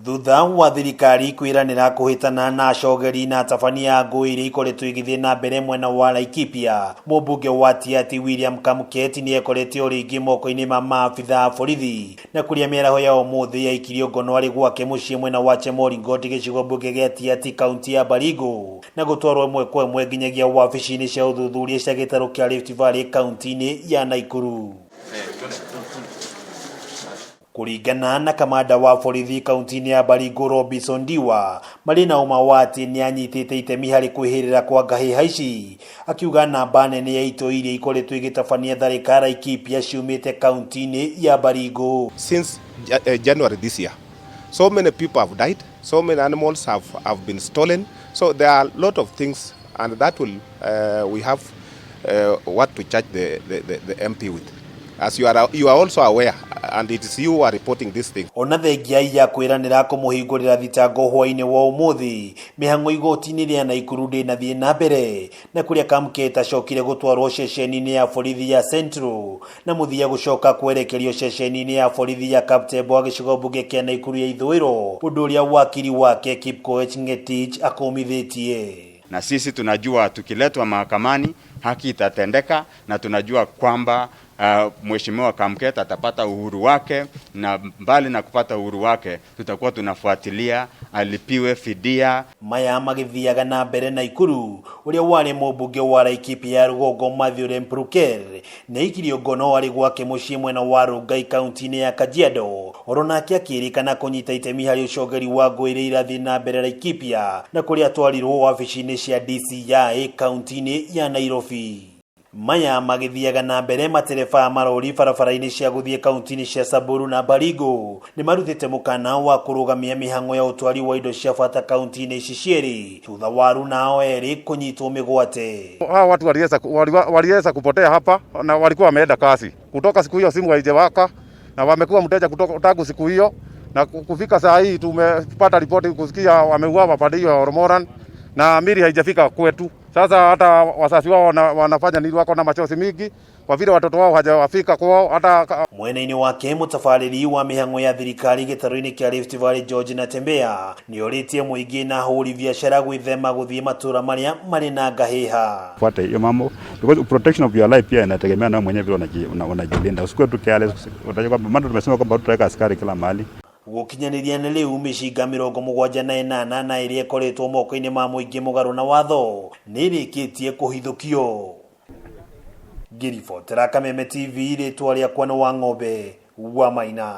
Thutha wa thirikari kwiranira kuhitana na acogeri na tabania ngui iria ikoretwo igithie na mbere mwena wa Laikipia, Mumbunge wa Tiaty William Kamket ni ekorete uringi moko-ini ma maabitha a borithi na kuria miaraho ya umuthi ya Guikio Ngono ari gwake mucii mwena wa Ngoti gicigo mbunge gia Tiaty kaunti ya Baringo na gutwarwo imwe kwa imwe nginyagia wabici-ini cia uthuthuria cia gitaro kia Rift Valley kaunti-ini ya Nakuru. Kuringana na kamanda wa borithi kaunti-ini ya Baringo Robinson Diwa, marina uma wati ni anyitite itemi hari kwihirira kwa ngahi haici, akiuga namba nene ya ito iria ikoretwo igitabania tharika Laikipia ciumite kaunti-ini ya Baringo. Since January this year, so many people have died, so many animals have been stolen, so there are a lot of things, and that will we have what to charge the MP with. As you are also aware, and it is you who are reporting this thing. Ona thengia ya kwiranira kumuhingurira thitango hwaini wa umuthi, mihango igoti-ini ria Nakuru ndinathie na mbere na kuria Kamket acokire gutwarwo ceceni-ini ya borithi ya Central na muthia gucoka kwerekerio ceceni-ini ya borithi ya Kaptebo wa gicigo mbunge kia Nakuru ya ithwiro, undu uria wakiri wake Kipkoech akomithitie. Na sisi tunajua tukiletwa mahakamani haki itatendeka, na tunajua kwamba Mheshimiwa Kamket atapata uhuru wake, na mbali na kupata uhuru wake tutakuwa tunafuatilia alipiwe fidia. Maya magithiaga na mbere Nakuru, uria wari Mumbunge wa Laikipia rugongo Mathew Lempurkel na Guikio Ngono ari gwake mucii mwena wa Rungai kaunti-ini ya Kajiado, oronake akirikana kunyita itemi hari ucogeri wa ngui iria irathii na mbere Laikipia na kuria atwarirwo wabici-ini cia DCI kaunti-ini ya Nairobi. Maya magithiaga na mbere matereba marori barabara-ini cia guthie kaunti-ini cia Samburu na Baringo ni marutite mukana wa kurugamia mihango ya utwari wa indo cia bata kaunti-ini ici cieri thutha waru nao eri kunyitwo migwate. Hawa watu waliweza kupotea hapa na walikuwa wameenda kazi. Kutoka siku hiyo simu haijawaka na wamekuwa mteja kutoka tangu siku hiyo, na kufika saa hii tumepata ripoti kusikia wameuawa pande hiyo ya Ormoran na mili haijafika kwetu. Sasa hata wasasi wao wanafanya nini, wako na machozi mingi kwa vile watoto wao hajawafika kwao. Hata mwena-ini wake mutafariri wa mihango ya thirikari gitaro-ini kia Rift Valley George Natembea ni oritie muingi na huri biashara gwithema guthie matura maria mari na ngahiha. Fuata hiyo mambo because protection of your life pia inategemea na mwenyewe vile unajilinda. Usikue tu careless. Utajua kwamba tumesema kwamba tutaweka askari kila mahali. Gukinyaniria ni riu mishinga 78 na iria ikoretwo moko-ini ma muingi mugaru na watho ni irikitie kuhithukio. Giribotera Kameme TV ritwa riakwa ni wa ng'ombe wa Maina.